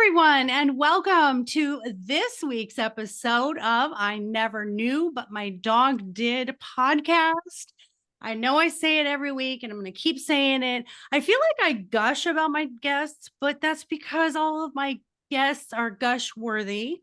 everyone, and welcome to this week's episode of I Never Knew, But My Dog Did podcast. I know I say it every week, and I'm going to keep saying it. I feel like I gush about my guests, but that's because all of my guests are gush worthy.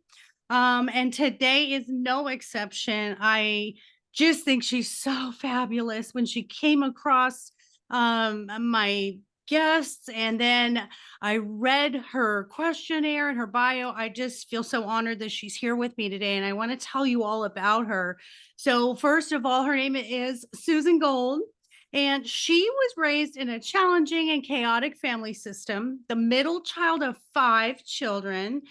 And today is no exception. I just think she's so fabulous. When she came across my guests, and then I read her questionnaire and her bio, I just feel so honored that she's here with me today, and I want to tell you all about her. So first of all, her name is Susan Gold, and she was raised in a challenging and chaotic family system, the middle child of 5 children.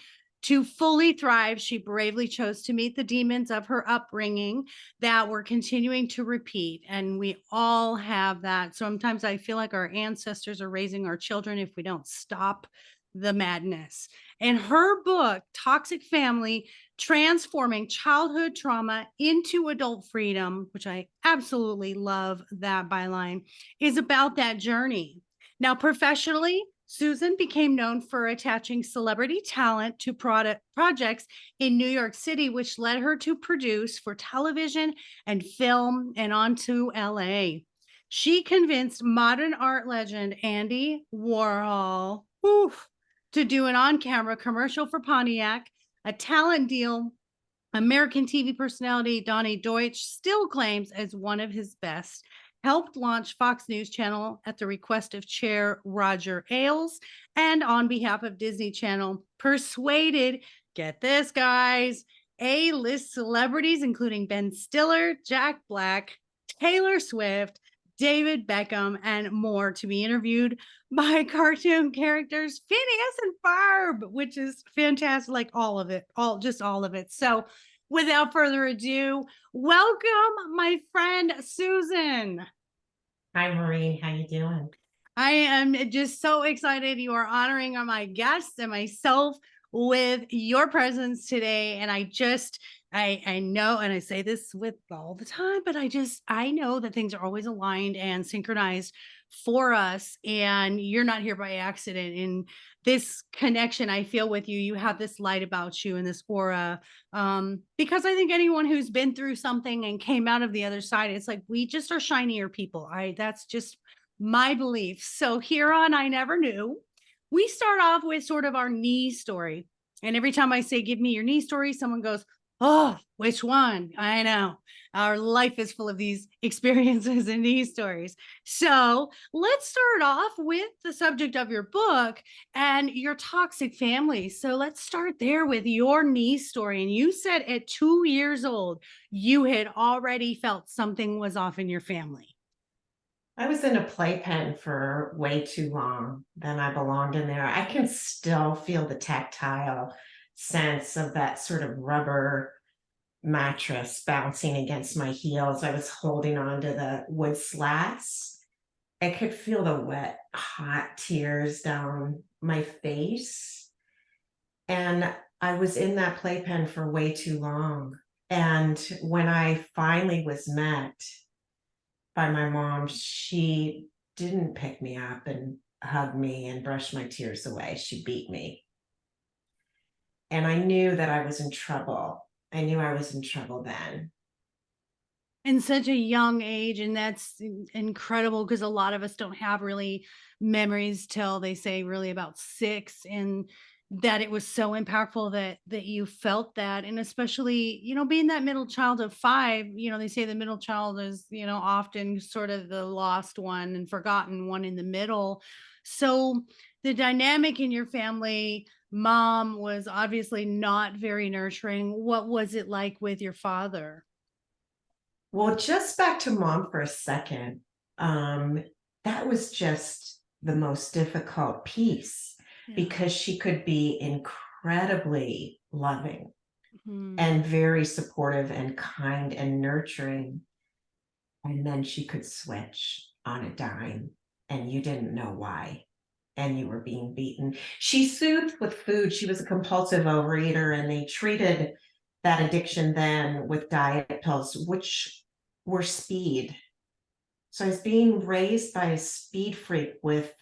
To fully thrive, she bravely chose to meet the demons of her upbringing that we're continuing to repeat. And we all have that. Sometimes I feel like our ancestors are raising our children if we don't stop the madness. And her book, Toxic Family, Transforming Childhood Trauma into Adult Freedom, which I absolutely love that byline, is about that journey. Now, professionally, Susan became known for attaching celebrity talent to projects in New York City, which led her to produce for television and film and on to LA. She convinced modern art legend Andy Warhol to do an on-camera commercial for Pontiac, a talent deal American TV personality Donnie Deutsch still claims as one of his best. Helped launch Fox News Channel at the request of Chair Roger Ailes, and on behalf of Disney Channel, persuaded, get this, guys, A-list celebrities, including Ben Stiller, Jack Black, Taylor Swift, David Beckham, and more, to be interviewed by cartoon characters Phineas and Ferb, which is fantastic, like all of it. So without further ado, welcome my friend Susan. Hi, Maureen. How you doing? I am just so excited. You are honoring my guests and myself with your presence today. And I know, and I say this with all the time, but I know that things are always aligned and synchronized for us. And you're not here by accident. In this connection I feel with you, you have this light about you and this aura. Because I think anyone who's been through something and came out of the other side, it's like we just are shinier people. That's just my belief. So here on I Never Knew, we start off with sort of our knee story. And every time I say, give me your knee story, someone goes, oh, which one? I know. Our life is full of these experiences and these stories. So let's start off with the subject of your book and your toxic family. So let's start there with your knee story. And you said at 2 years old, you had already felt something was off in your family. I was in a playpen for way too long. Then I belonged in there. I can still feel the tactile sense of that sort of rubber mattress bouncing against my heels. I was holding on to the wood slats. I could feel the wet, hot tears down my face. And I was in that playpen for way too long. And when I finally was met by my mom, she didn't pick me up and hug me and brush my tears away. She beat me. And I knew that I was in trouble. I knew I was in trouble then. In such a young age, and that's incredible because a lot of us don't have really memories till they say really about 6, and that it was so impactful that you felt that. And especially, being that middle child of 5, they say the middle child is, often sort of the lost one and forgotten one in the middle. So the dynamic in your family, mom was obviously not very nurturing. What was it like with your father? Well, just back to mom for a second. That was just the most difficult piece because she could be incredibly loving and very supportive and kind and nurturing. And then she could switch on a dime and you didn't know why. And you were being beaten. She soothed with food. She was a compulsive overeater, and they treated that addiction then with diet pills, which were speed. So I was being raised by a speed freak with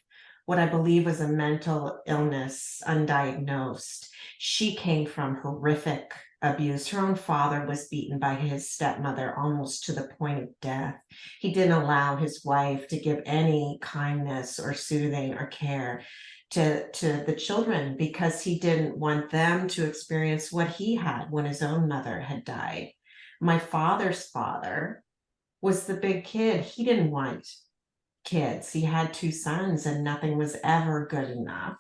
what I believe was a mental illness undiagnosed. She came from horrific abuse. Her own father was beaten by his stepmother almost to the point of death. He didn't allow his wife to give any kindness or soothing or care to the children because he didn't want them to experience what he had when his own mother had died. My father's father was the big kid. He didn't want kids. He had two sons and nothing was ever good enough.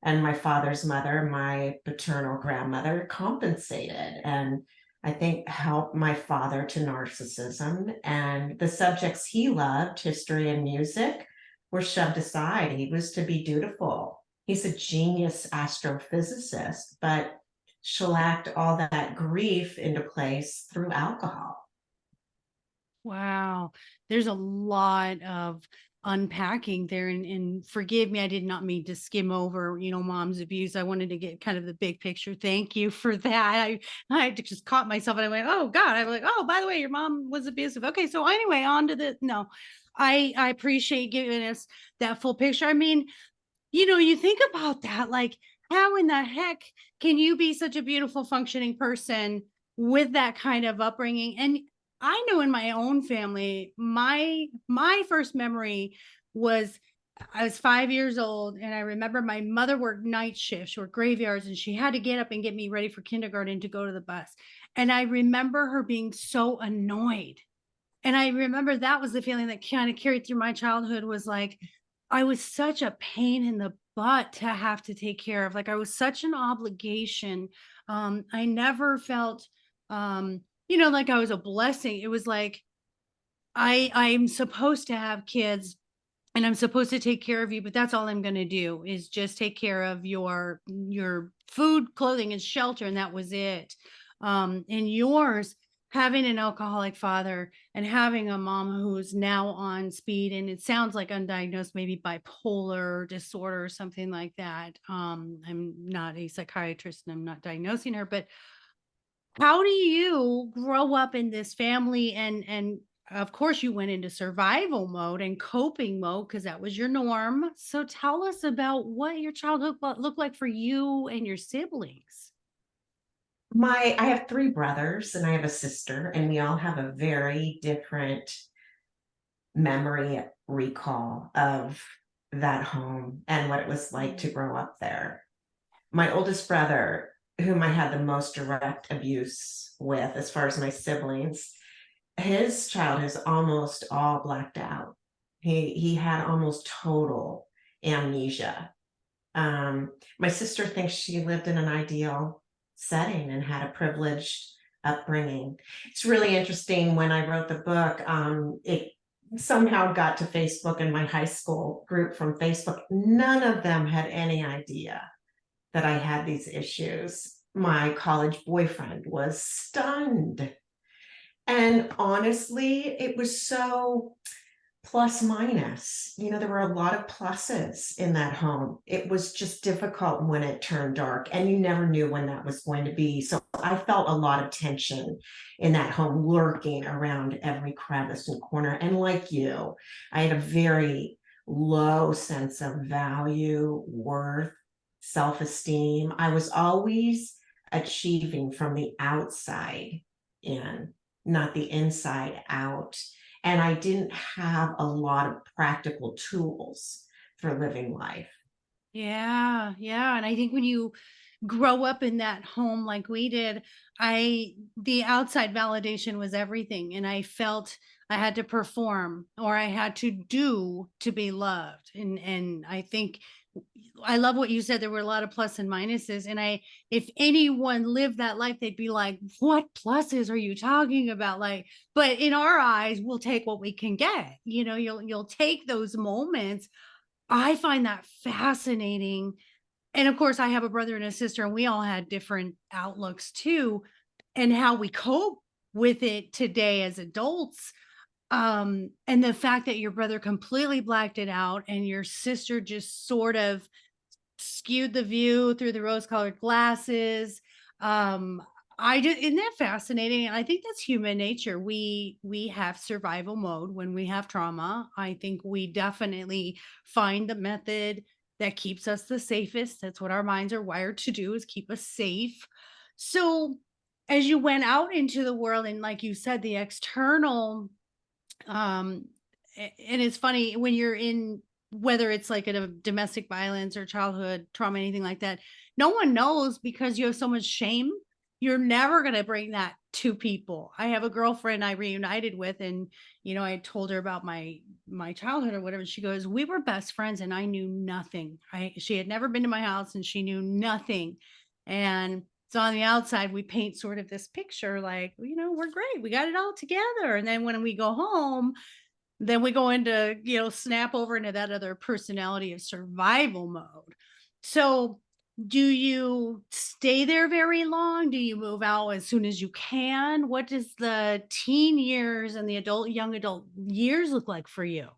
And my father's mother, my paternal grandmother, compensated and I think helped my father to narcissism. And the subjects he loved, history and music, were shoved aside. He was to be dutiful. He's a genius astrophysicist, but shellacked all that grief into place through alcohol. Wow. There's a lot of unpacking there. And forgive me, I did not mean to skim over, mom's abuse. I wanted to get kind of the big picture. Thank you for that. I just caught myself and I went, oh God. I'm like, oh, by the way, your mom was abusive. Okay. So anyway, on to the no. I appreciate giving us that full picture. I mean, you think about that, like, how in the heck can you be such a beautiful functioning person with that kind of upbringing? And I know in my own family, my first memory was I was 5 years old, and I remember my mother worked night shifts or graveyards, and she had to get up and get me ready for kindergarten to go to the bus. And I remember her being so annoyed, and I remember that was the feeling that kind of carried through my childhood, was like, I was such a pain in the butt to have to take care of. Like, I was such an obligation. I never felt, like I was a blessing. It was like, I'm supposed to have kids and I'm supposed to take care of you, but that's all I'm going to do is just take care of your food, clothing, and shelter, and that was it. And yours, having an alcoholic father and having a mom who's now on speed, and it sounds like undiagnosed, maybe bipolar disorder or something like that. I'm not a psychiatrist and I'm not diagnosing her, but how do you grow up in this family, and of course you went into survival mode and coping mode because that was your norm. So tell us about what your childhood looked like for you and your siblings. I have three brothers and I have a sister, and we all have a very different memory recall of that home and what it was like to Mm. grow up there. My oldest brother, whom I had the most direct abuse with, as far as my siblings, his childhood is almost all blacked out. He had almost total amnesia. My sister thinks she lived in an ideal setting and had a privileged upbringing. It's really interesting. When I wrote the book, it somehow got to Facebook and my high school group from Facebook. None of them had any idea that I had these issues. My college boyfriend was stunned. And honestly, it was so plus minus. There were a lot of pluses in that home. It was just difficult when it turned dark, and you never knew when that was going to be. So I felt a lot of tension in that home, lurking around every crevice and corner. And like you, I had a very low sense of value, worth, self-esteem. I was always achieving from the outside in, not the inside out. And I didn't have a lot of practical tools for living life. Yeah, yeah. And I think when you grow up in that home like we did, the outside validation was everything. And I felt I had to perform or I had to do to be loved. And I think I love what you said. There were a lot of plus and minuses. And if anyone lived that life, they'd be like, what pluses are you talking about? Like, but in our eyes, we'll take what we can get. You'll take those moments. I find that fascinating. And of course, I have a brother and a sister, and we all had different outlooks too, and how we cope with it today as adults. And the fact that your brother completely blacked it out and your sister just sort of skewed the view through the rose colored glasses. Um, I just, isn't that fascinating? And I think that's human nature. We have survival mode when we have trauma. I think we definitely find the method that keeps us the safest. That's what our minds are wired to do, is keep us safe. So as you went out into the world and like you said, the external, um and it's funny when you're in, whether it's like a domestic violence or childhood trauma, anything like that, no one knows because you have so much shame. You're never going to bring that to people. I have a girlfriend I reunited with, and I told her about my childhood or whatever. She goes, we were best friends and I knew nothing. She had never been to my house and she knew nothing. And so on the outside, we paint sort of this picture like, we're great. We got it all together. And then when we go home, then we go into, snap over into that other personality of survival mode. So, do you stay there very long? Do you move out as soon as you can? What does the teen years and the young adult years look like for you?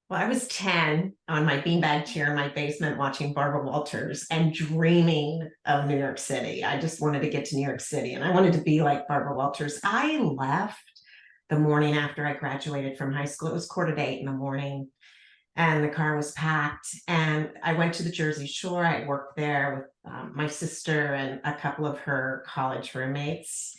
Well, I was 10 on my beanbag chair in my basement watching Barbara Walters and dreaming of New York City. I just wanted to get to New York City and I wanted to be like Barbara Walters. I left the morning after I graduated from high school. It was 7:45 in the morning and the car was packed. And I went to the Jersey Shore. I worked there with my sister and a couple of her college roommates.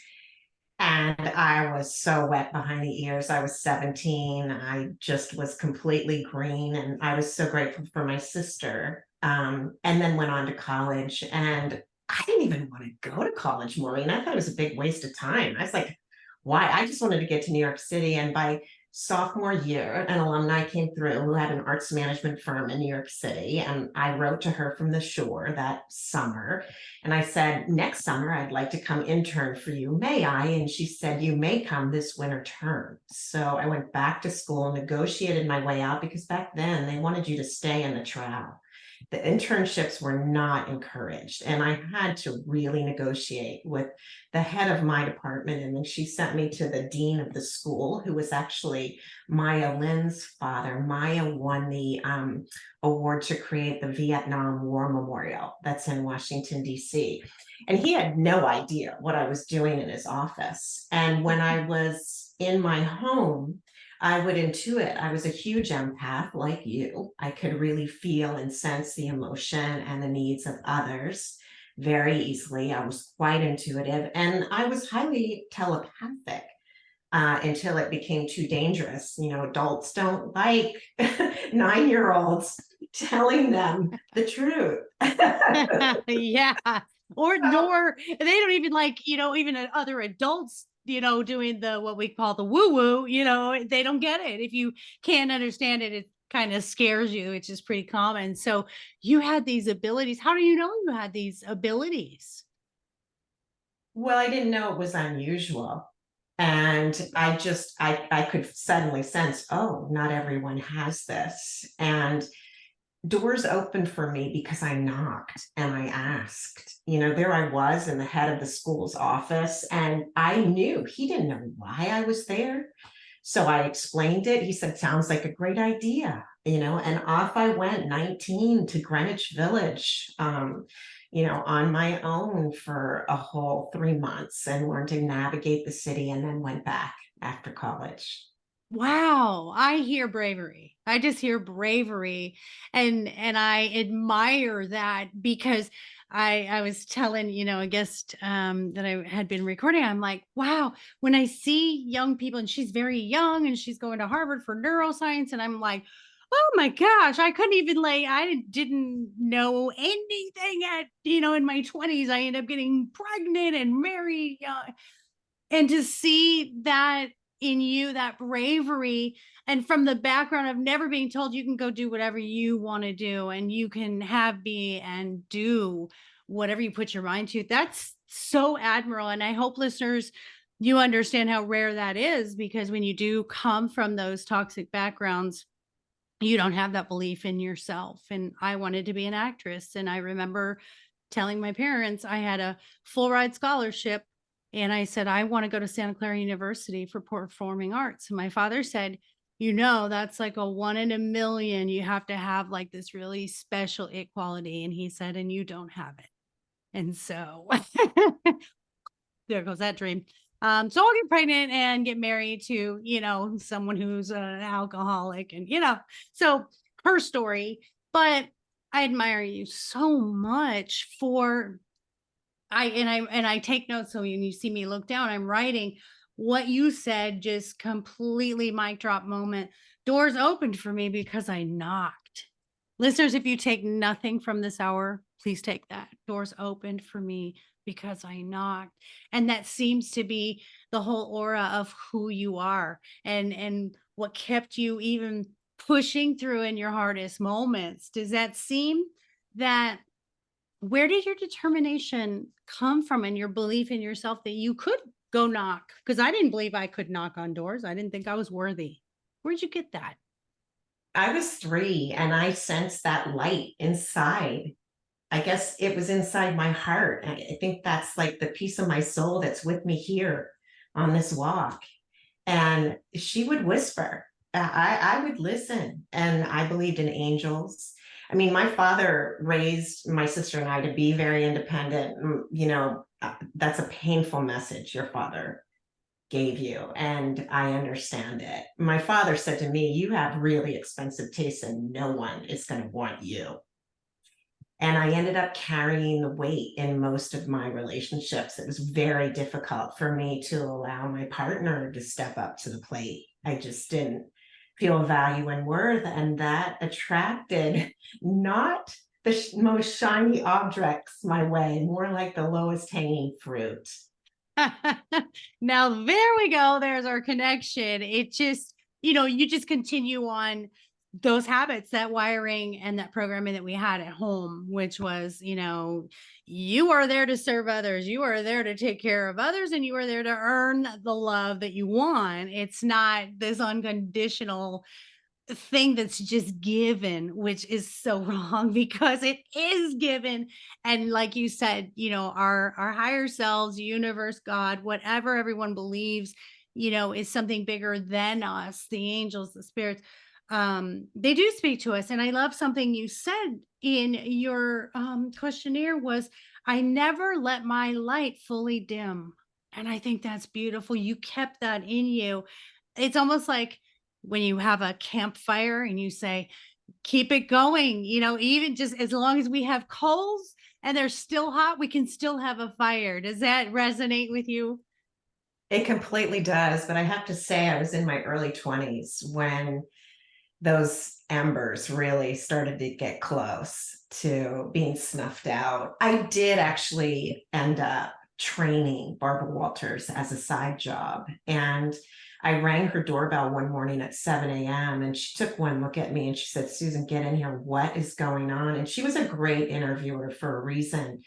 And I was so wet behind the ears. I was 17. I just was completely green. And I was so grateful for my sister. And then went on to college. And I didn't even want to go to college, Maureen. I thought it was a big waste of time. I was like, why? I just wanted to get to New York City. And by sophomore year, an alumni came through who had an arts management firm in New York City. And I wrote to her from the shore that summer. And I said, next summer, I'd like to come intern for you. May I? And she said, you may come this winter term. So I went back to school, negotiated my way out because back then they wanted you to stay in the trial. The internships were not encouraged. And I had to really negotiate with the head of my department. And then she sent me to the dean of the school, who was actually Maya Lin's father. Maya won the award to create the Vietnam War Memorial that's in Washington, D.C. And he had no idea what I was doing in his office. And when I was in my home, I would intuit. I was a huge empath like you. I could really feel and sense the emotion and the needs of others very easily. I was quite intuitive and I was highly telepathic until it became too dangerous. Adults don't like 9-year-olds telling them the truth. Yeah. Or nor they don't even like, even other adults, doing the what we call the woo woo, they don't get it. If you can't understand it, it kind of scares you, which is pretty common. So you had these abilities. How do you know you had these abilities? Well, I didn't know it was unusual. And I could suddenly sense, oh, not everyone has this. And doors opened for me because I knocked and I asked. There I was in the head of the school's office, and I knew he didn't know why I was there. So I explained it. He said, sounds like a great idea, and off I went, 19, to Greenwich Village, on my own for a whole 3 months and learned to navigate the city and then went back after college. Wow, I hear bravery. I just hear bravery, and I admire that because I was telling, a guest that I had been recording, I'm like, wow, when I see young people, and she's very young and she's going to Harvard for neuroscience, and I'm like, oh my gosh, I couldn't even I didn't know anything at, in my 20s. I ended up getting pregnant and married young, and to see that in you, that bravery, and from the background of never being told you can go do whatever you want to do and you can have, be, and do whatever you put your mind to, that's so admirable. And I hope listeners, you understand how rare that is, because when you do come from those toxic backgrounds, you don't have that belief in yourself. And I wanted to be an actress. And I remember telling my parents I had a full ride scholarship. And I said, I want to go to Santa Clara University for performing arts. And my father said, that's like a one in a million. You have to have like this really special it quality. And he said, and you don't have it. And so there goes that dream. So I'll get pregnant and get married to, someone who's an alcoholic and, so her story. But I admire you so much for I take notes. So when you see me look down, I'm writing what you said, just completely mic drop moment. Doors opened for me because I knocked. Listeners, if you take nothing from this hour, please take that. Doors opened for me because I knocked. And that seems to be the whole aura of who you are and what kept you even pushing through in your hardest moments. Does that seem that where did your determination come from and your belief in yourself that you could go knock? Because I didn't believe I could knock on doors. I didn't think I was worthy. Where'd you get that? I was 3 and I sensed that light inside. I guess it was inside my heart. I think that's like the piece of my soul that's with me here on this walk. And she would whisper. I would listen, and I believed in angels. I mean, my father raised my sister and I to be very independent. That's a painful message your father gave you, and I understand it. My father said to me, "You have really expensive taste, and no one is going to want you." And I ended up carrying the weight in most of my relationships. It was very difficult for me to allow my partner to step up to the plate. I just didn't feel value and worth. And that attracted not the most shiny objects my way, more like the lowest hanging fruit. Now, there we go. There's our connection. It just, you just continue on those habits, that wiring and that programming that we had at home, which was, you are there to serve others. You are there to take care of others and you are there to earn the love that you want. It's not this unconditional thing that's just given, which is so wrong because it is given. And like you said, our higher selves, universe, God, whatever everyone believes, is something bigger than us, the angels, the spirits. They do speak to us. And I love something you said in your questionnaire was, I never let my light fully dim. And I think that's beautiful. You kept that in you. It's almost like when you have a campfire and you say, keep it going, even just as long as we have coals and they're still hot, we can still have a fire. Does that resonate with you? It completely does. But I have to say, I was in my early 20s when those embers really started to get close to being snuffed out. I did actually end up training Barbara Walters as a side job. And I rang her doorbell one morning at 7 a.m. and she took one look at me and she said, "Susan, get in here. What is going on?" And she was a great interviewer for a reason.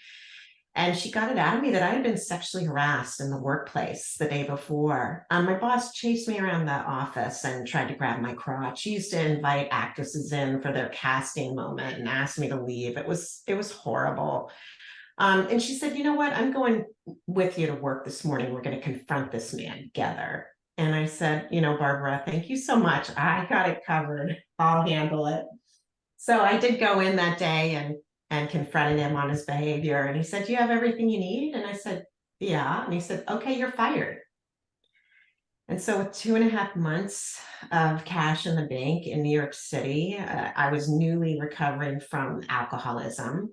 And she got it out of me that I had been sexually harassed in the workplace the day before. My boss chased me around the office and tried to grab my crotch. She used to invite actresses in for their casting moment and asked me to leave. It was horrible. And she said, "You know what? I'm going with you to work this morning. We're going to confront this man together." And I said, "Barbara, thank you so much. I got it covered. I'll handle it." So I did go in that day and confronted him on his behavior. And he said, "Do you have everything you need?" And I said, "Yeah." And he said, "Okay, you're fired." And so with 2.5 months of cash in the bank in New York City, I was newly recovering from alcoholism.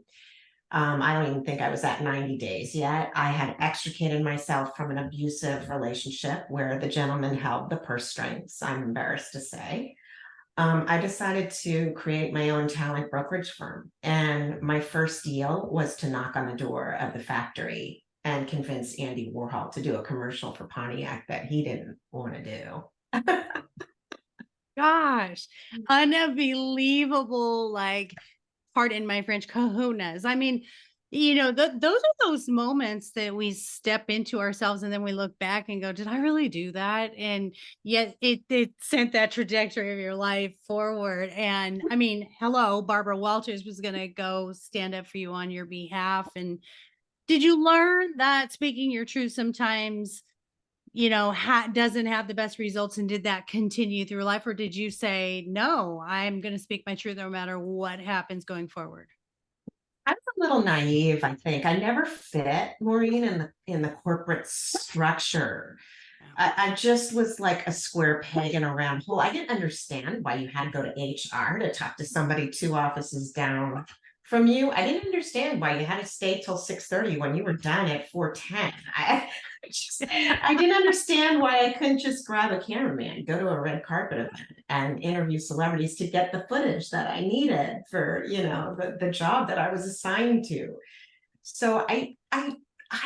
I don't even think I was at 90 days yet. I had extricated myself from an abusive relationship where the gentleman held the purse strings, I'm embarrassed to say. I decided to create my own talent brokerage firm. And my first deal was to knock on the door of the factory and convince Andy Warhol to do a commercial for Pontiac that he didn't want to do. Gosh, unbelievable, like, pardon my French, kahunas. I mean, those are those moments that we step into ourselves and then we look back and go, did I really do that? And yet it sent that trajectory of your life forward. And I mean, hello, Barbara Walters was going to go stand up for you on your behalf. And did you learn that speaking your truth sometimes doesn't have the best results, and did that continue through life, or did you say, no, I'm going to speak my truth no matter what happens going forward? little naive, I think. I never fit, Maureen, in the corporate structure. I just was like a square peg in a round hole. I didn't understand why you had to go to HR to talk to somebody two offices down from you. I didn't understand why you had to stay till 6:30 when you were done at 4:10. I didn't understand why I couldn't just grab a cameraman, go to a red carpet event and interview celebrities to get the footage that I needed for, the job that I was assigned to. So I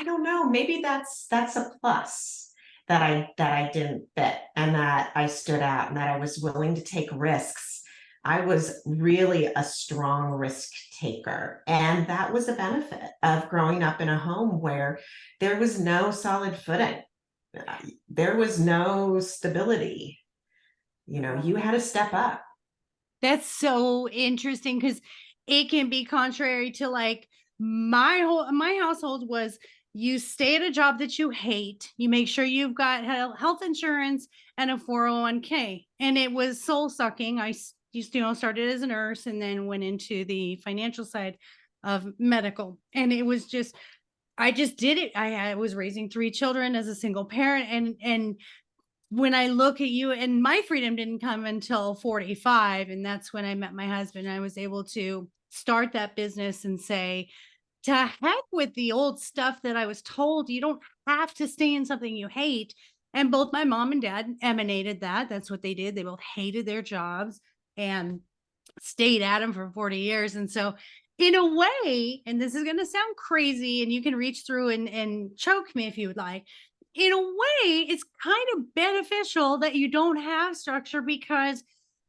don't know, maybe that's a plus that I didn't fit and that I stood out and that I was willing to take risks. I was really a strong risk taker. And that was a benefit of growing up in a home where there was no solid footing. There was no stability. You had to step up. That's so interesting because it can be contrary to like my household was you stay at a job that you hate, you make sure you've got health insurance and a 401k. And it was soul sucking. Used to, started as a nurse and then went into the financial side of medical. And it was just I just did it. I was raising three children as a single parent and when I look at you, and my freedom didn't come until 45, and that's when I met my husband. I was able to start that business and say, to heck with the old stuff that I was told. You don't have to stay in something you hate. And both my mom and dad emanated that. That's what they did. They both hated their jobs and stayed at them for 40 years. And so, in a way, and this is going to sound crazy, and you can reach through and choke me if you would like. In a way, it's kind of beneficial that you don't have structure because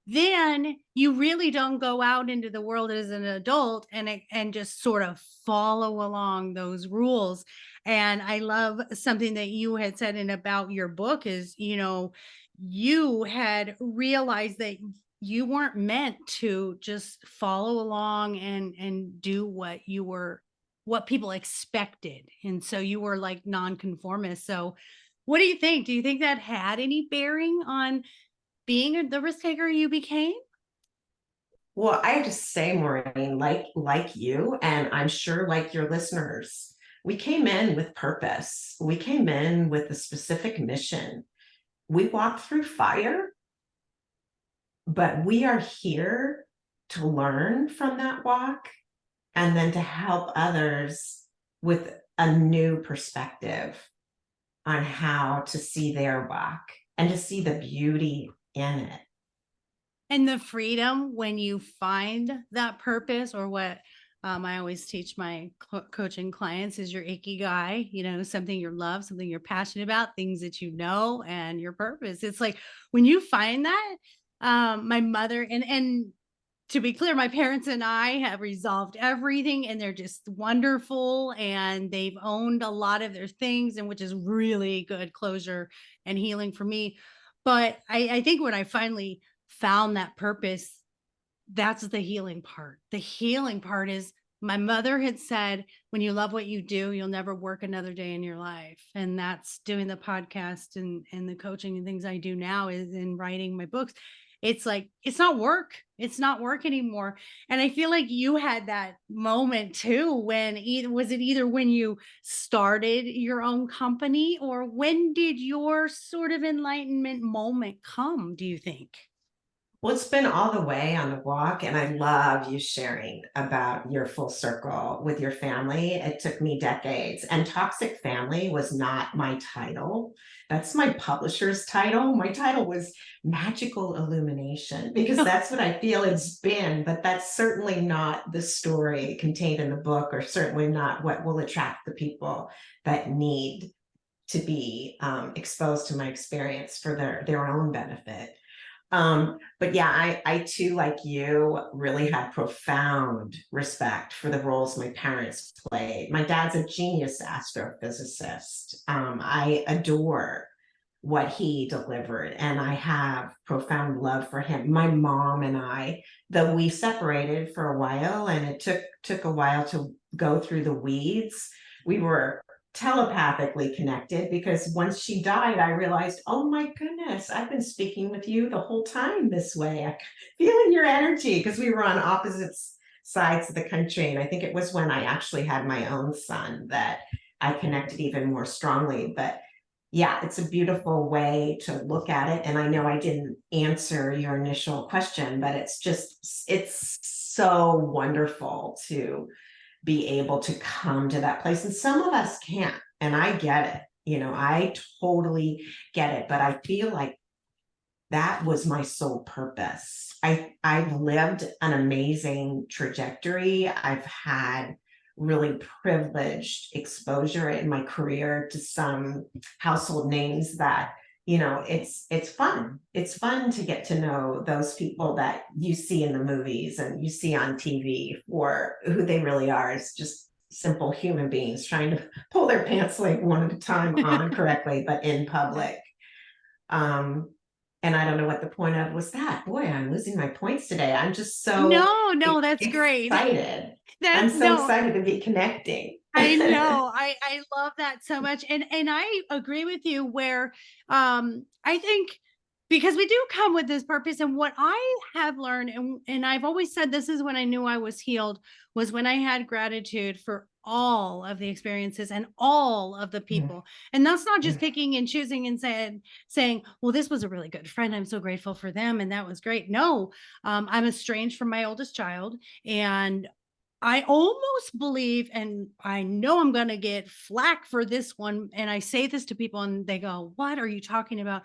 then you really don't go out into the world as an adult and just sort of follow along those rules. And I love something that you had said in about your book is, you had realized that you weren't meant to just follow along and do what people expected. And so you were like nonconformist. So what do you think? Do you think that had any bearing on being the risk taker you became? Well, I have to say, Maureen, like you, and I'm sure like your listeners, we came in with purpose. We came in with a specific mission. We walked through fire, but we are here to learn from that walk and then to help others with a new perspective on how to see their walk and to see the beauty in it. And the freedom when you find that purpose, or what I always teach my coaching clients is your ikigai, something you love, something you're passionate about, things that and your purpose. It's like when you find that, my mother and to be clear, my parents and I have resolved everything and they're just wonderful and they've owned a lot of their things, and which is really good closure and healing for me. But I think when I finally found that purpose, that's the healing part. The healing part is my mother had said, when you love what you do, you'll never work another day in your life. And that's doing the podcast and the coaching and things I do now is in writing my books. It's like, it's not work. It's not work anymore. And I feel like you had that moment too, when either when you started your own company, or when did your sort of enlightenment moment come, do you think? Well, it's been all the way on the walk, and I love you sharing about your full circle with your family. It took me decades, and Toxic Family was not my title. That's my publisher's title. My title was Magical Illumination because that's what I feel it's been, but that's certainly not the story contained in the book, or certainly not what will attract the people that need to be exposed to my experience for their own benefit. But yeah, I too, like you, really had profound respect for the roles my parents played. My dad's a genius astrophysicist. I adore what he delivered, and I have profound love for him. My mom and I, though we separated for a while, and it took a while to go through the weeds, we were telepathically connected, because once she died, I realized, oh my goodness, I've been speaking with you the whole time this way. I feeling your energy, because we were on opposite sides of the country. And I think it was when I actually had my own son that I connected even more strongly. But yeah, it's a beautiful way to look at it. And I know I didn't answer your initial question, but it's so wonderful to be able to come to that place. And some of us can't. And I get it. I totally get it. But I feel like that was my sole purpose. I've lived an amazing trajectory. I've had really privileged exposure in my career to some household names that it's fun. It's fun to get to know those people that you see in the movies and you see on TV for who they really are. It's just simple human beings trying to pull their pants leg one at a time on correctly, but in public. um and I don't know what the point of was that. Boy, I'm losing my points today. I'm just so No, no, that's great. excited. That I'm so no, excited to be connecting. I know. I love that so much. And I agree with you where I think because we do come with this purpose, and what I have learned, and I've always said this is when I knew I was healed, was when I had gratitude for all of the experiences and all of the Yeah, people. And that's not just yeah. picking and choosing and saying, well, this was a really good friend, I'm so grateful for them and that was great. No, I'm estranged from my oldest child, and I almost believe, and I know I'm going to get flack for this one, and I say this to people and they go, what are you talking about?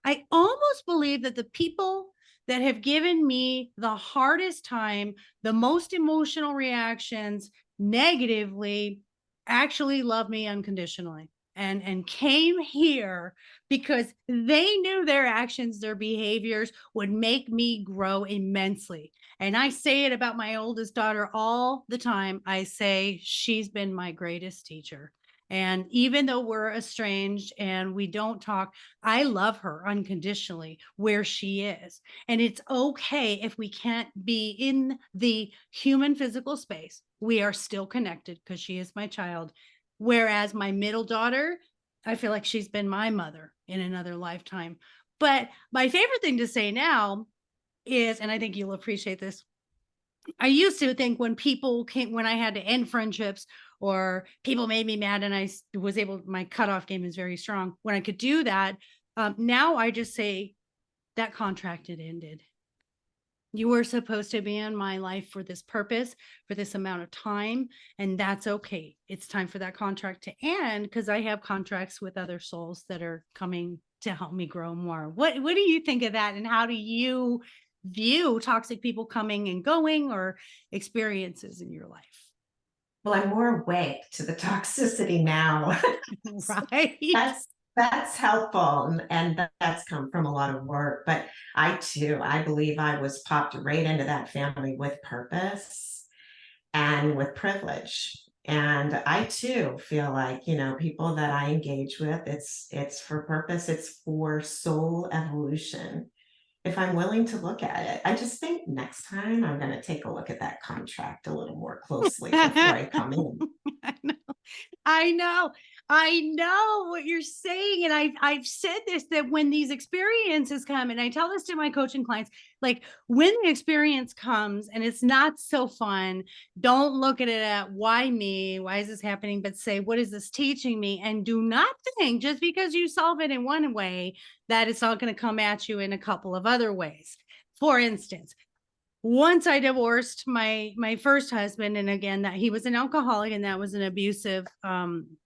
I almost believe that the people that have given me the hardest time, the most emotional reactions negatively, actually love me unconditionally and came here because they knew their actions, their behaviors would make me grow immensely. And I say it about my oldest daughter all the time. I say she's been my greatest teacher. And even though we're estranged and we don't talk, I love her unconditionally where she is. And it's okay if we can't be in the human physical space. We are still connected because she is my child. Whereas my middle daughter, I feel like she's been my mother in another lifetime. But my favorite thing to say now is, and I think you'll appreciate this, I used to think when people came, when I had to end friendships or people made me mad and was able, my cutoff game is very strong. When I could do that, now I just say that contract had ended. You were supposed to be in my life for this purpose, for this amount of time, and that's okay. It's time for that contract to end because I have contracts with other souls that are coming to help me grow more. What do you think of that? And how do you view toxic people coming and going or experiences in your life? Well, I'm more awake to the toxicity now. Right? That's helpful, and that's come from a lot of work. But I believe I was popped right into that family with purpose and with privilege. And I too feel like, people that I engage with, it's for purpose, it's for soul evolution. If I'm willing to look at it, I just think next time I'm going to take a look at that contract a little more closely before I come in. I know. I know. I know what you're saying. And I've said this, that when these experiences come, and I tell this to my coaching clients, like when the experience comes and it's not so fun, don't look at it at why me? Why is this happening? But say, what is this teaching me? And do not think just because you solve it in one way that it's not going to come at you in a couple of other ways. For instance, once I divorced my first husband, and again that he was an alcoholic and that was an abusive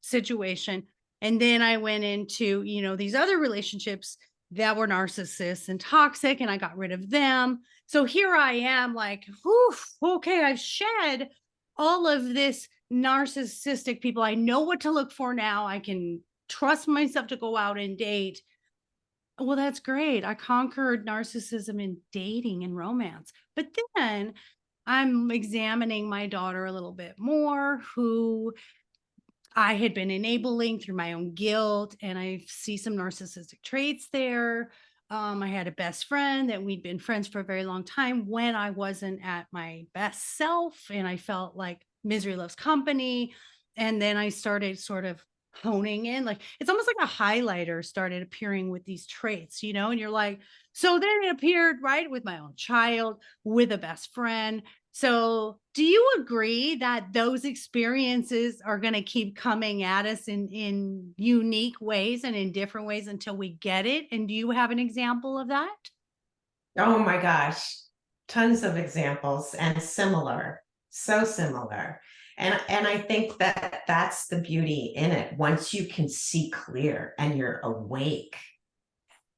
situation, and then I went into these other relationships that were narcissists and toxic, and I got rid of them. So here I am, like, whew, okay, I've shed all of this narcissistic people. I know what to look for now. I can trust myself to go out and date. Well, that's great. I conquered narcissism in dating and romance. But then I'm examining my daughter a little bit more, who I had been enabling through my own guilt, and I see some narcissistic traits there. I had a best friend that we'd been friends for a very long time when I wasn't at my best self, and I felt like misery loves company. And then I started sort of honing in, like it's almost like a highlighter started appearing with these traits, and you're like, so then it appeared right with my own child, with a best friend. So, do you agree that those experiences are going to keep coming at us in unique ways and in different ways until we get it? And do you have an example of that? Oh my gosh, tons of examples and similar, so similar. And I think that that's the beauty in it. Once you can see clear and you're awake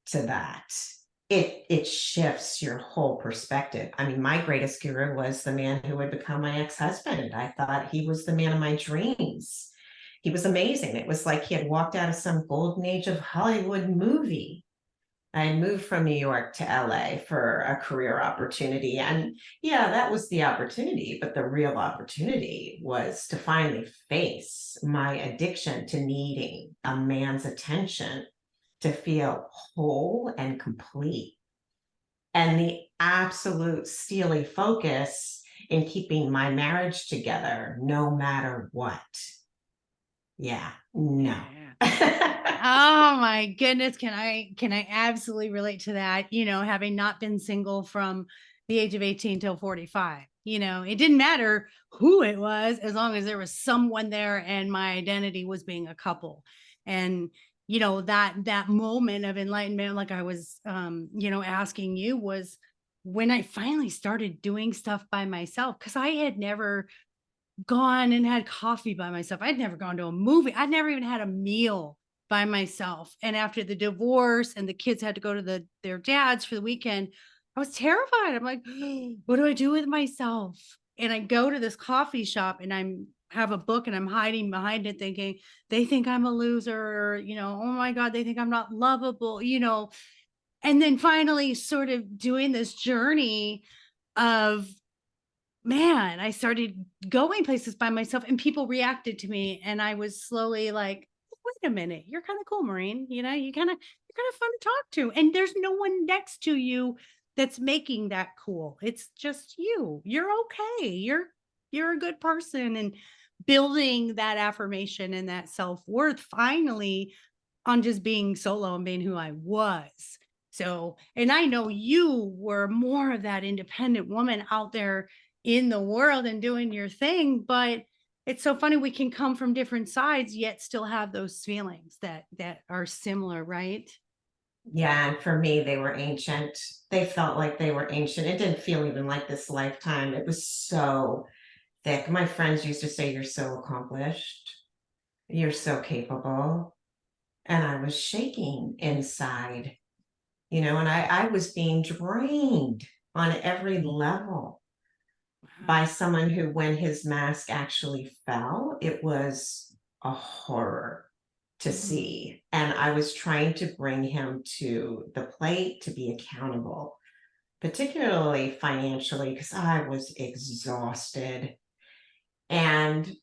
to that, it shifts your whole perspective. I mean, my greatest guru was the man who would become my ex-husband. I thought he was the man of my dreams. He was amazing. It was like he had walked out of some golden age of Hollywood movie. I had moved from New York to LA for a career opportunity. And yeah, that was the opportunity. But the real opportunity was to finally face my addiction to needing a man's attention to feel whole and complete. And the absolute steely focus in keeping my marriage together no matter what. Yeah, no. Yeah. Oh my goodness, can I absolutely relate to that, having not been single from the age of 18 till 45. It didn't matter who it was as long as there was someone there and my identity was being a couple. And that moment of enlightenment, like I was asking you, was when I finally started doing stuff by myself, because I had never gone and had coffee by myself. I'd never gone to a movie. I'd never even had a meal by myself. And after the divorce and the kids had to go to their dads for the weekend, I was terrified. I'm like, what do I do with myself? And I go to this coffee shop and I'm have a book and I'm hiding behind it thinking they think I'm a loser, oh my God, they think I'm not lovable, and then finally sort of doing this journey of, man, I started going places by myself and people reacted to me. And I was slowly like, wait a minute, you're kind of cool, Maureen. You're kind of fun to talk to. And there's no one next to you that's making that cool. It's just you. You're okay. You're a good person. And building that affirmation and that self-worth finally on just being solo and being who I was. So, and I know you were more of that independent woman out there in the world and doing your thing, but it's so funny we can come from different sides yet still have those feelings that are similar, right? Yeah, and for me, they were ancient. They felt like they were ancient. It didn't feel even like this lifetime. It was so thick. My friends used to say, "You're so accomplished. You're so capable." And I was shaking inside, and I was being drained on every level by someone who, when his mask actually fell, it was a horror to Mhm. see. And I was trying to bring him to the plate to be accountable, particularly financially, because I was exhausted. And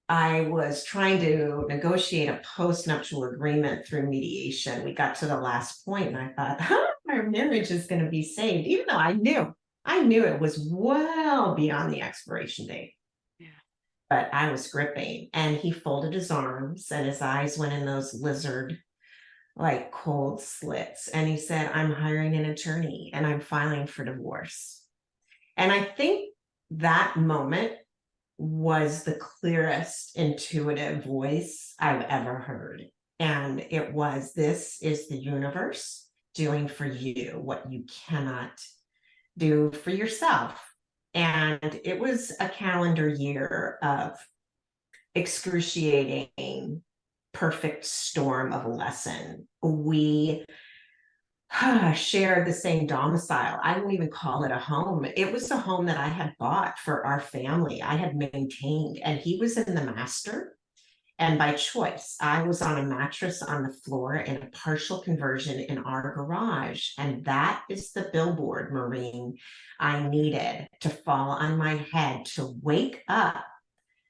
I was trying to negotiate a post-nuptial agreement through mediation. We got to the last point, and I thought, our marriage is going to be saved, even though I knew it was well beyond the expiration date. Yeah. But I was gripping, and he folded his arms, and his eyes went in those lizard like cold slits. And he said, "I'm hiring an attorney and I'm filing for divorce." And I think that moment was the clearest intuitive voice I've ever heard. And it was, this is the universe doing for you what you cannot do for yourself. And it was a calendar year of excruciating, perfect storm of a lesson. We shared the same domicile. I wouldn't even call it a home. It was a home that I had bought for our family. I had maintained, and he was in the master. And by choice, I was on a mattress on the floor in a partial conversion in our garage. And that is the billboard, Maureen, I needed to fall on my head to wake up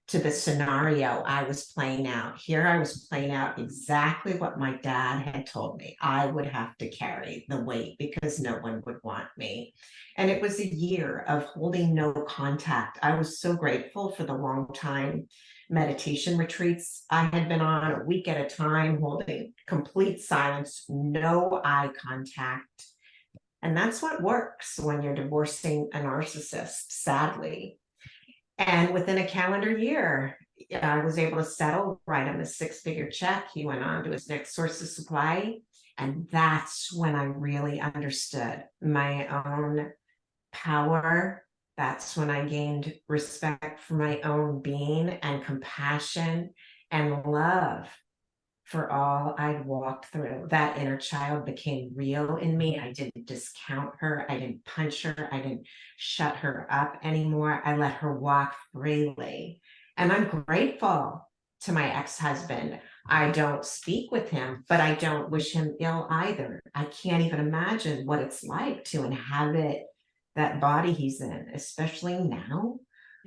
to the scenario I was playing out. Here I was playing out exactly what my dad had told me. I would have to carry the weight because no one would want me. And it was a year of holding no contact. I was so grateful for the long time meditation retreats I had been on, a week at a time, holding complete silence, no eye contact, And that's what works when you're divorcing a narcissist, sadly. And within a calendar year, I was able to settle, write him a six-figure check. He went on to his next source of supply. And that's when I really understood my own power. That's when I gained respect for my own being and compassion and love for all I'd walked through. That inner child became real in me. I didn't discount her. I didn't punch her. I didn't shut her up anymore. I let her walk freely. And I'm grateful to my ex-husband. I don't speak with him, but I don't wish him ill either. I can't even imagine what it's like to inhabit that body he's in, especially now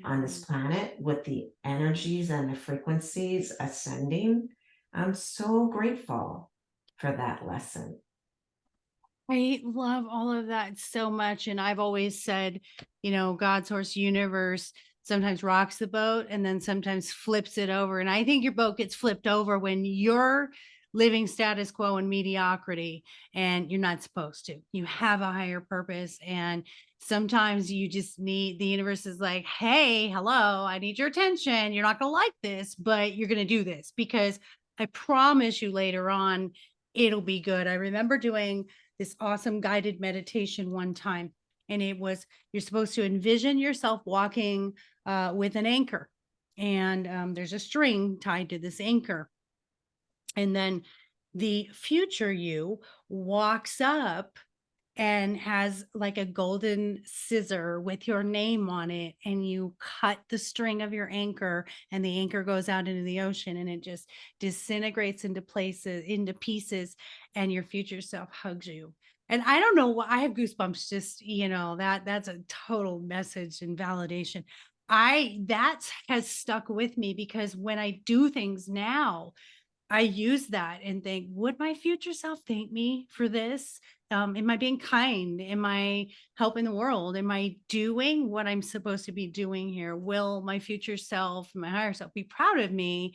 on this planet with the energies and the frequencies ascending. I'm so grateful for that lesson. I love all of that so much. And I've always said, God, source, universe sometimes rocks the boat and then sometimes flips it over. And I think your boat gets flipped over when you're living status quo and mediocrity, and you're not supposed to. You have a higher purpose. And sometimes you just need, the universe is like, hey, hello, I need your attention. You're not going to like this, but you're going to do this because I promise you later on, it'll be good. I remember doing this awesome guided meditation one time, and it was, you're supposed to envision yourself walking with an anchor, and there's a string tied to this anchor, and then the future you walks up and has like a golden scissor with your name on it, and you cut the string of your anchor, and the anchor goes out into the ocean, and it just disintegrates into pieces, and your future self hugs you. And I don't know why I have goosebumps, just that's a total message and validation. I That has stuck with me because when I do things now, I use that and think, would my future self thank me for this? Am I being kind? Am I helping the world? Am I doing what I'm supposed to be doing here? Will my future self, my higher self, be proud of me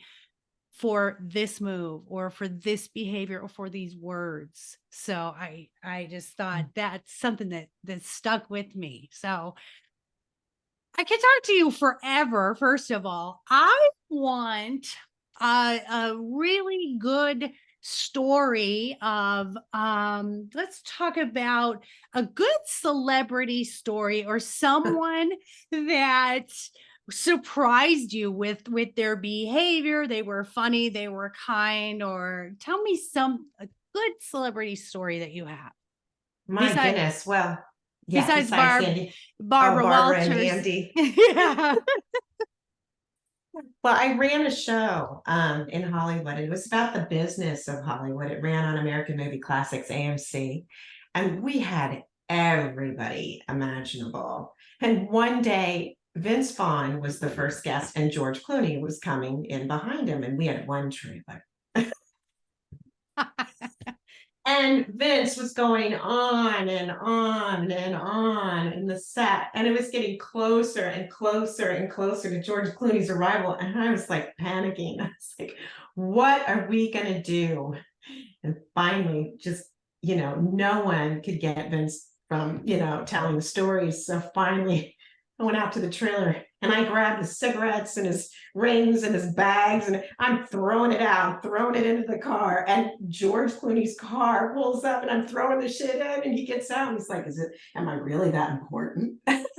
for this move or for this behavior or for these words? So I just thought that's something that stuck with me. So I could talk to you forever. First of all, I want a really good story of let's talk about a good celebrity story or someone that surprised you with their behavior. They were funny, they were kind, or tell me a good celebrity story that you have My besides goodness. Well, yeah, besides besides Sandy. Oh, Barbara Barbara and Walters. Andy. Yeah. Well, I ran a show in Hollywood. It was about the business of Hollywood. It ran on American Movie Classics, AMC. And we had everybody imaginable. And one day, Vince Vaughn was the first guest, and George Clooney was coming in behind him. And we had one trailer. And Vince was going on and on and on in the set. And it was getting closer and closer and closer to George Clooney's arrival. And I was like panicking. I was like, what are we going to do? And finally, just, no one could get Vince from, telling the stories. So finally, I went out to the trailer and I grabbed his cigarettes and his rings and his bags, and I'm throwing it out, throwing it into the car. And George Clooney's car pulls up and I'm throwing the shit in, and he gets out and he's like, am I really that important? I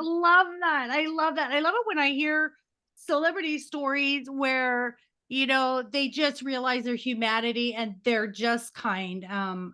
love that. I love that. I love it when I hear celebrity stories where, they just realize their humanity and they're just kind.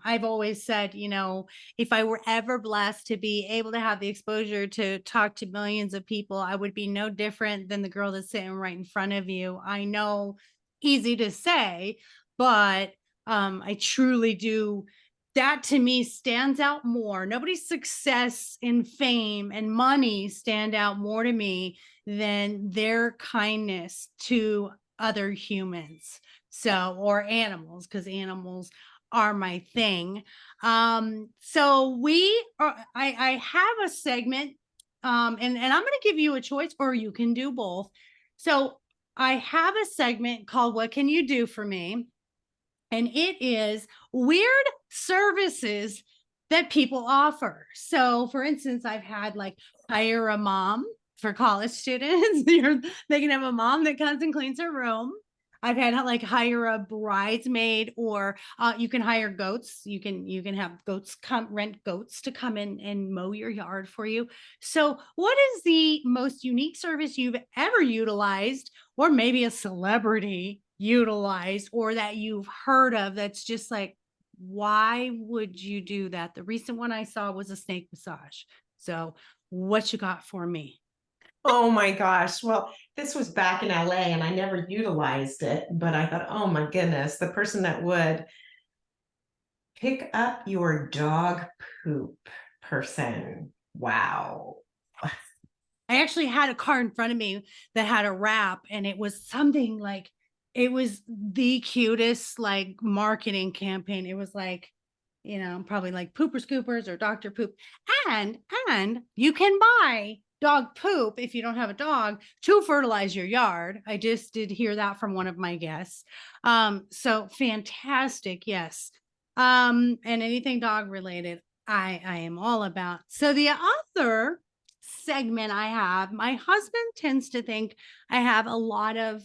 I've always said, if I were ever blessed to be able to have the exposure to talk to millions of people, I would be no different than the girl that's sitting right in front of you. I know, easy to say, but I truly do. That to me stands out more. Nobody's success and fame and money stand out more to me than their kindness to other humans. So, or animals, because animals are my thing. So I have a segment, and I'm going to give you a choice, or you can do both. So I have a segment called What Can You Do For Me? and it is weird services that people offer. So, for instance, I've had like hire a mom for college students. They can have a mom that comes and cleans her room. I've had like hire a bridesmaid, or you can hire goats. You can have goats come rent goats to come in and mow your yard for you. So, what is the most unique service you've ever utilized, or maybe a celebrity utilized, or that you've heard of that's just like, why would you do that? The recent one I saw was a snake massage. So, what you got for me? Oh my gosh. Well, this was back in LA and I never utilized it, but I thought, oh my goodness, the person that would pick up your dog poop person. Wow. I actually had a car in front of me that had a wrap, and it was something like, it was the cutest like marketing campaign. It was like, probably like Pooper Scoopers or Dr. Poop. And you can buy dog poop if you don't have a dog to fertilize your yard. I just did hear that from one of my guests. So fantastic, yes. And anything dog related, I am all about. So the other segment I have, my husband tends to think I have a lot of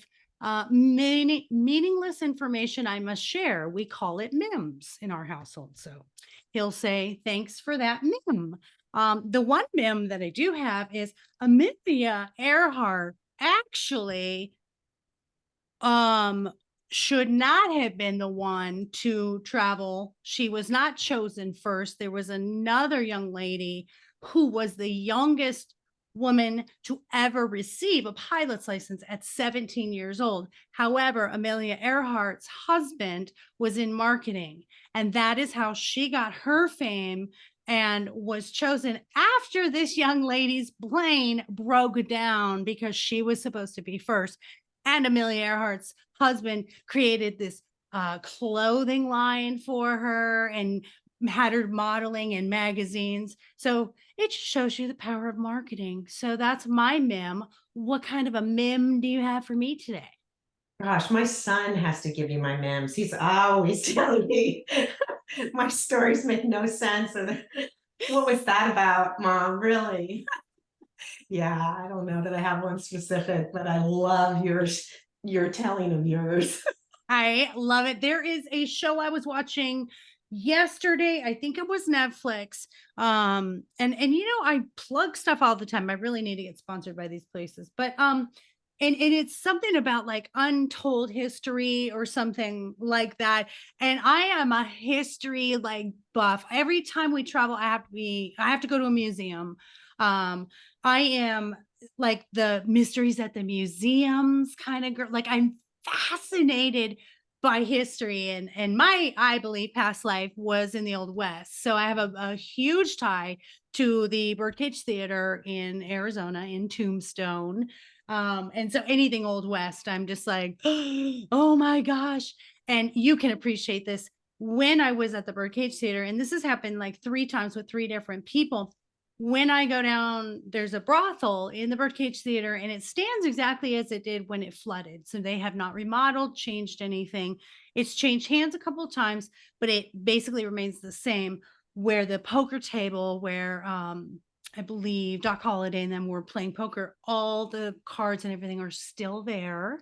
meaningless information I must share. We call it MIMS in our household. So he'll say, thanks for that MIM. The one MIM that I do have is Amelia Earhart actually um should not have been the one to travel. She was not chosen first. There was another young lady who was the youngest woman to ever receive a pilot's license at 17 years old. However, Amelia Earhart's husband was in marketing, and that is how she got her fame and was chosen after this young lady's plane broke down because she was supposed to be first. And Amelia Earhart's husband created this clothing line for her and had her modeling in magazines. So it just shows you the power of marketing. So that's my mem. What kind of a mem do you have for me today? Gosh, my son has to give you my memes. He's always telling me my stories make no sense. And what was that about, Mom? Really? Yeah, I don't know that I have one specific, but I love yours, your telling of yours. I love it. There is a show I was watching yesterday. I think it was Netflix. And I plug stuff all the time. I really need to get sponsored by these places. But and it's something about like untold history or something like that. And I am a history like buff. Every time we travel, I have to go to a museum. I am like the mysteries at the museums kind of girl. Like I'm fascinated by history, and my, I believe, past life was in the old west. So I have a huge tie to the Birdcage Theater in Arizona, in Tombstone. And so anything old west, I'm just like, oh my gosh. And you can appreciate this. When I was at the Birdcage Theater, and this has happened like 3 times with 3 different people, when I go down, there's a brothel in the Birdcage Theater, and it stands exactly as it did when it flooded. So they have not remodeled, changed anything. It's changed hands a couple of times, but it basically remains the same. Where the poker table, where I believe Doc Holliday and them were playing poker, all the cards and everything are still there.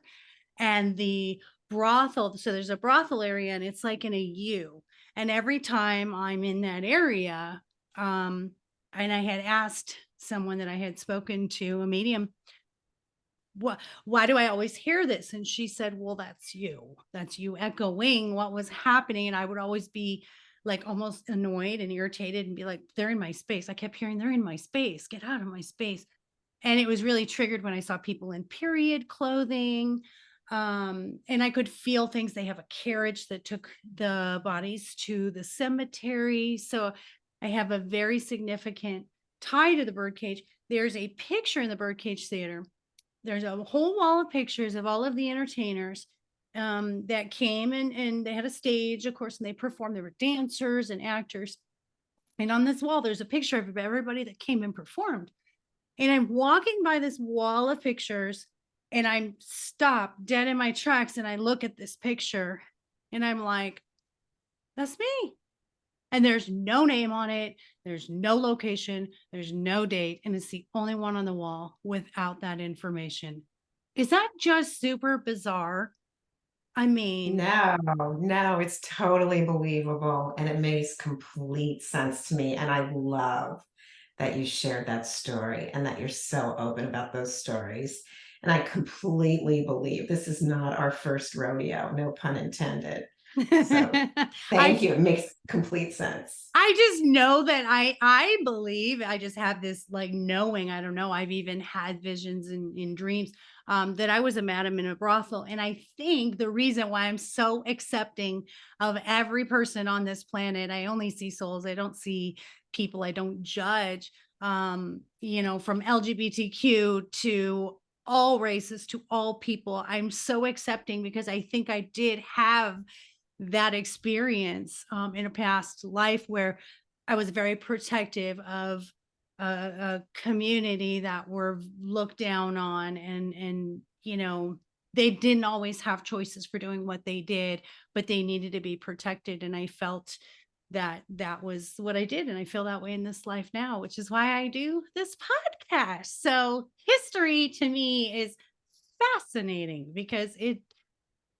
And the brothel, so there's a brothel area, and it's like in a U. And every time I'm in that area, um, and I had asked someone that I had spoken to, a medium, why do I always hear this? And she said, well, that's you echoing what was happening. And I would always be like almost annoyed and irritated and be like, they're in my space. I kept hearing, they're in my space, get out of my space. And it was really triggered when I saw people in period clothing. And I could feel things. They have a carriage that took the bodies to the cemetery. So I have a very significant tie to the birdcage. There's a picture in the Birdcage Theater. There's a whole wall of pictures of all of the entertainers that came, and they had a stage, of course, and they performed. There were dancers and actors. And on this wall, there's a picture of everybody that came and performed. And I'm walking by this wall of pictures, and I'm stopped dead in my tracks, and I look at this picture, And I'm like, that's me. And there's no name on it. There's no location. There's no date. And it's the only one on the wall without that information. Is that just super bizarre? I mean, No, no, it's totally believable and it makes complete sense to me. And I love that you shared that story and that you're so open about those stories. And I completely believe this is not our first rodeo, no pun intended. So I thank you. It makes complete sense. I just know that I believe I just have this like knowing. I don't know. I've even had visions in dreams that I was a madam in a brothel. And I think the reason why I'm so accepting of every person on this planet, I only see souls. I don't see people. I don't judge. From LGBTQ to all races to all people. I'm so accepting because I think I did have that experience in a past life where I was very protective of a community that were looked down on, and they didn't always have choices for doing what they did, but they needed to be protected. And I felt that that was what I did, and I feel that way in this life now, which is why I do this podcast. So history to me is fascinating because it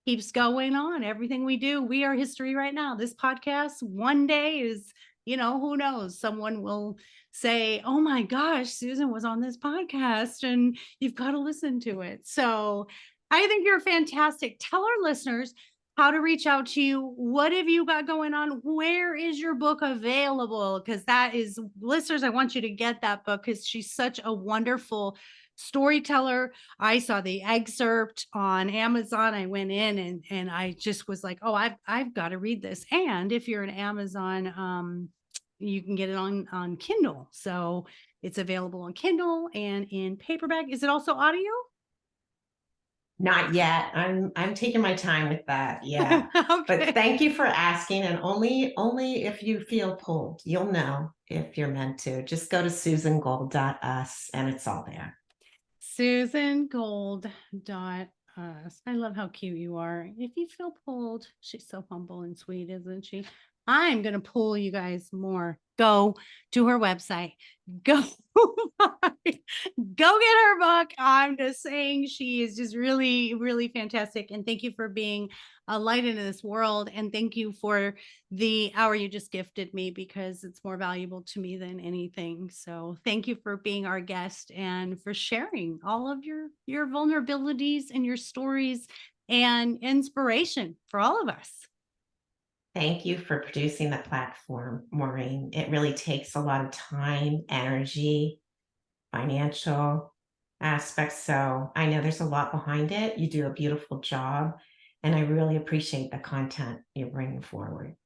keeps going on. Everything we do, we are history right now. This podcast one day is, who knows? Someone will say, oh my gosh, Susan was on this podcast and you've got to listen to it. So I think you're fantastic. Tell our listeners how to reach out to you. What have you got going on? Where is your book available? Because that is, listeners, I want you to get that book because she's such a wonderful storyteller. I saw the excerpt on Amazon. I went in and I just was like, oh, I've got to read this. And if you're an Amazon, you can get it on Kindle. So it's available on Kindle and in paperback. Is it also audio? Not yet. I'm taking my time with that. Yeah. But Okay. thank you for asking. And only if you feel pulled, you'll know if you're meant to. Just go to susangold.us and it's all there. SusanGold.us. I love how cute you are. If you feel pulled, she's so humble and sweet, isn't she? I'm going to pull you guys more. Go to her website. Go, go get her book. I'm just saying she is just really, really fantastic. And thank you for being a light into this world. And thank you for the hour you just gifted me because it's more valuable to me than anything. So thank you for being our guest and for sharing all of your vulnerabilities and your stories and inspiration for all of us. Thank you for producing the platform, Maureen. It really takes a lot of time, energy, financial aspects. So I know there's a lot behind it. You do a beautiful job, and I really appreciate the content you're bringing forward.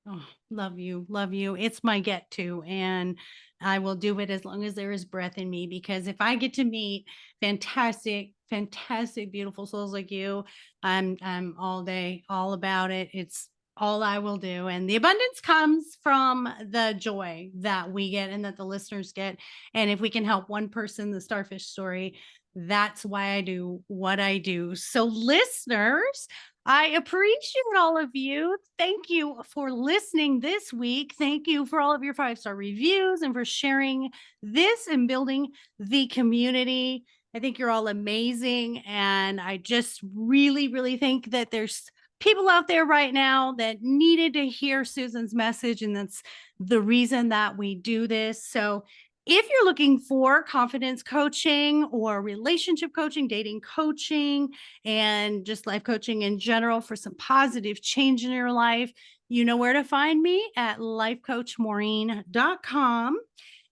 Oh, love you. Love you. It's my get to. And I will do it as long as there is breath in me because if I get to meet fantastic, fantastic, beautiful souls like you, I'm all day, all about it. It's all I will do. And the abundance comes from the joy that we get and that the listeners get. And if we can help one person, the starfish story, that's why I do what I do. So, listeners, I appreciate all of you. Thank you for listening this week. Thank you for all of your 5-star reviews and for sharing this and building the community. I think you're all amazing. And I just really, really think that there's people out there right now that needed to hear Susan's message. And that's the reason that we do this. So if you're looking for confidence coaching or relationship coaching, dating coaching, and just life coaching in general for some positive change in your life, you know where to find me at lifecoachmaureen.com.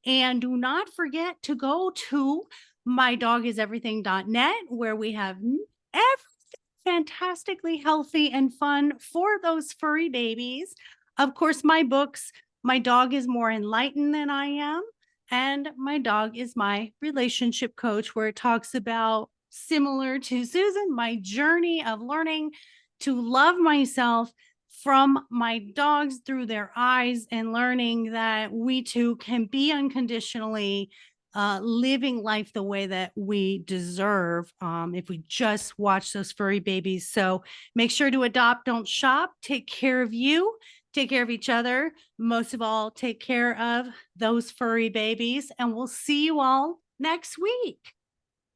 And do not forget to go to mydogiseverything.net where we have everything fantastically healthy and fun for those furry babies. Of course, my books, My Dog is More Enlightened Than I Am, and My Dog is My Relationship Coach, where it talks about, similar to Susan, my journey of learning to love myself from my dogs through their eyes and learning that we too can be unconditionally living life the way that we deserve if we just watch those furry babies. So make sure to adopt, don't shop. Take care of you, take care of each other. Most of all, take care of those furry babies. And we'll see you all next week.